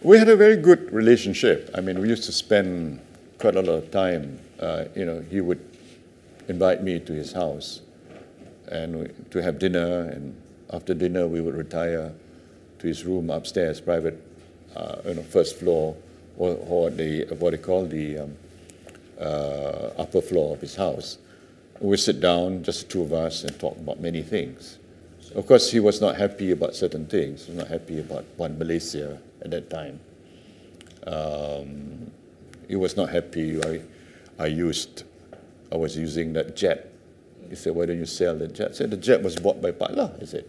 We had a very good relationship. I mean, we used to spend quite a lot of time. He would invite me to his house and to have dinner, and after dinner we would retire to his room upstairs, private, first floor, or the what they call the upper floor of his house. We sit down, just the two of us, and talk about many things. Of course, he was not happy about certain things. He was not happy about One Malaysia at that time. He was not happy. I was using that jet. He said, "Why don't you sell the jet?" I said, "The jet was bought by Patla," he said.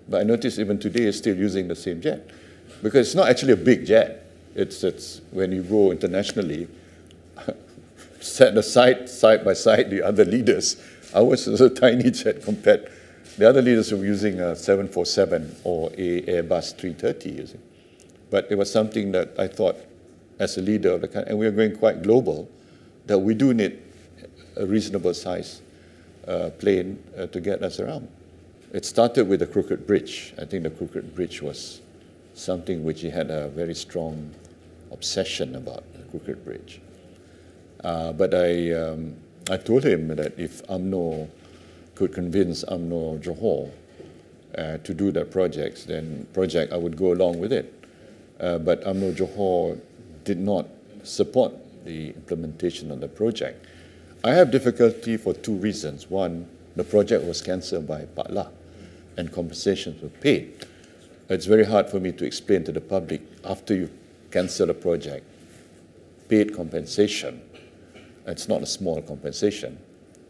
But I noticed even today he's still using the same jet. Because it's not actually a big jet. It's when you go internationally, set aside, side by side, the other leaders. Ours is a tiny jet compared. The other leaders were using a 747 or a Airbus 330, you see. But it was something that I thought, as a leader of the country, and we are going quite global, that we do need a reasonable size plane to get us around. It started with the Crooked Bridge. I think the Crooked Bridge was something which he had a very strong obsession about, the Crooked Bridge. But I told him that if UMNO could convince UMNO Johor to do that project, I would go along with it. But UMNO Johor did not support the implementation of the project. I have difficulty for two reasons. One, the project was cancelled by Patla and compensations were paid. It's very hard for me to explain to the public, after you cancel a project, paid compensation, it's not a small compensation,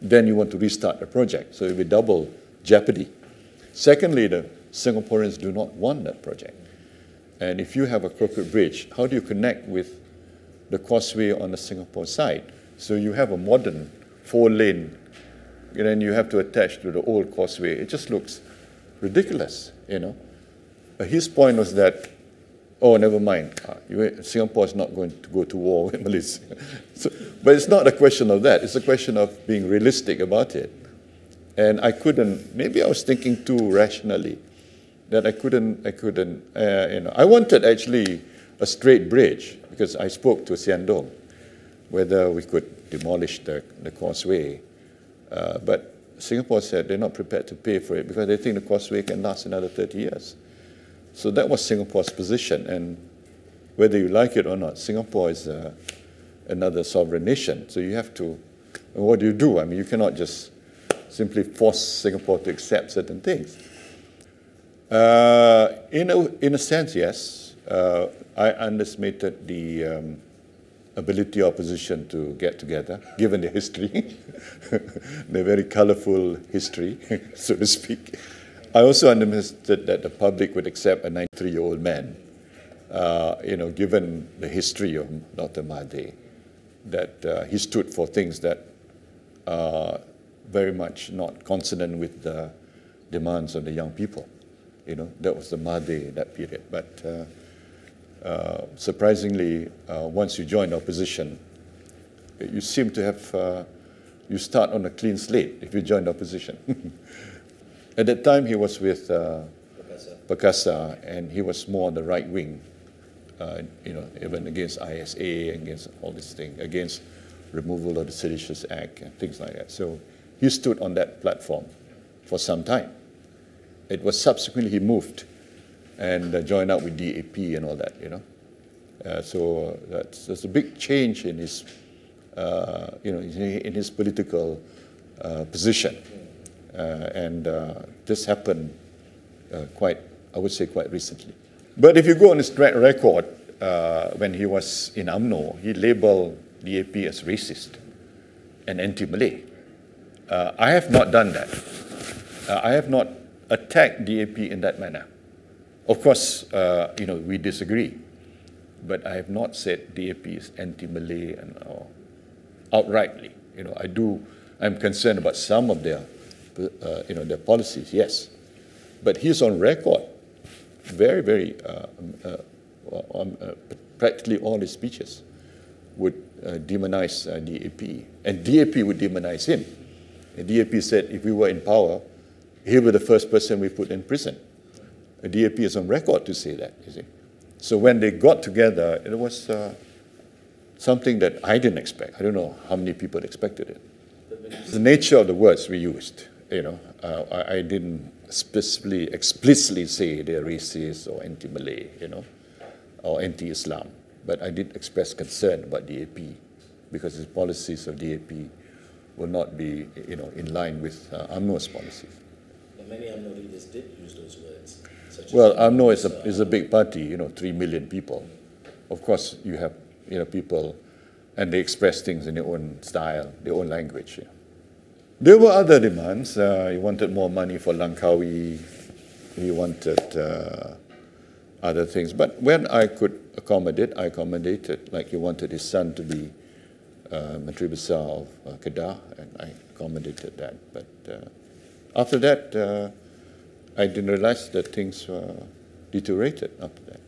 then you want to restart the project. So it will be double jeopardy. Secondly, the Singaporeans do not want that project. And if you have a Crooked Bridge, how do you connect with the causeway on the Singapore side? So you have a modern 4-lane, and then you have to attach to the old causeway. It just looks ridiculous, His point was that, oh, never mind, Singapore is not going to go to war with Malaysia. But it's not a question of that. It's a question of being realistic about it. And I couldn't, maybe I was thinking too rationally, that I couldn't, I wanted actually a straight bridge, because I spoke to Siandong whether we could demolish the causeway. But Singapore said they're not prepared to pay for it because they think the causeway can last another 30 years. So that was Singapore's position. And whether you like it or not, Singapore is another sovereign nation. So you have to, and what do? I mean, you cannot just simply force Singapore to accept certain things. In a sense, yes. I underestimated the ability of opposition to get together, given their history, their very colorful history, so to speak. I also underestimated that the public would accept a 93-year-old man, given the history of Dr. Mahathir, that he stood for things that are very much not consonant with the demands of the young people. That was the Mahathir, that period. But surprisingly, once you join opposition, you seem to have, you start on a clean slate if you join the opposition. At that time, he was with Perkasa, and he was more on the right wing, even against ISA, against all these things, against removal of the Seditious Act and things like that. So he stood on that platform for some time. It was subsequently he moved and joined up with DAP and all that, So that's a big change in his, in his political position. And this happened I would say quite recently. But if you go on his track record, when he was in UMNO, he labeled DAP as racist and anti-Malay. I have not done that. I have not attacked DAP in that manner. Of course, we disagree, but I have not said DAP is anti-Malay and outrightly. I'm concerned about some of their, their policies, yes. But he's on record, very, very, practically all his speeches would demonize DAP, and DAP would demonize him. And DAP said if we were in power, he would be the first person we put in prison. DAP is on record to say that, you see. So when they got together, it was something that I didn't expect. I don't know how many people expected it. The nature of the words we used, I didn't explicitly say they're racist or anti-Malay, or anti-Islam. But I did express concern about DAP because the policies of DAP will not be, in line with UMNO's policies. But many UMNO leaders did use those words. Well, UMNO is a big party, 3 million people. Of course, you have, people, and they express things in their own style, their own language. Yeah. There were other demands. He wanted more money for Langkawi. He wanted other things. But when I could accommodate, I accommodated. Like he wanted his son to be Menteri Besar of Kedah, and I accommodated that. But after that, I didn't realize that things deteriorated after that.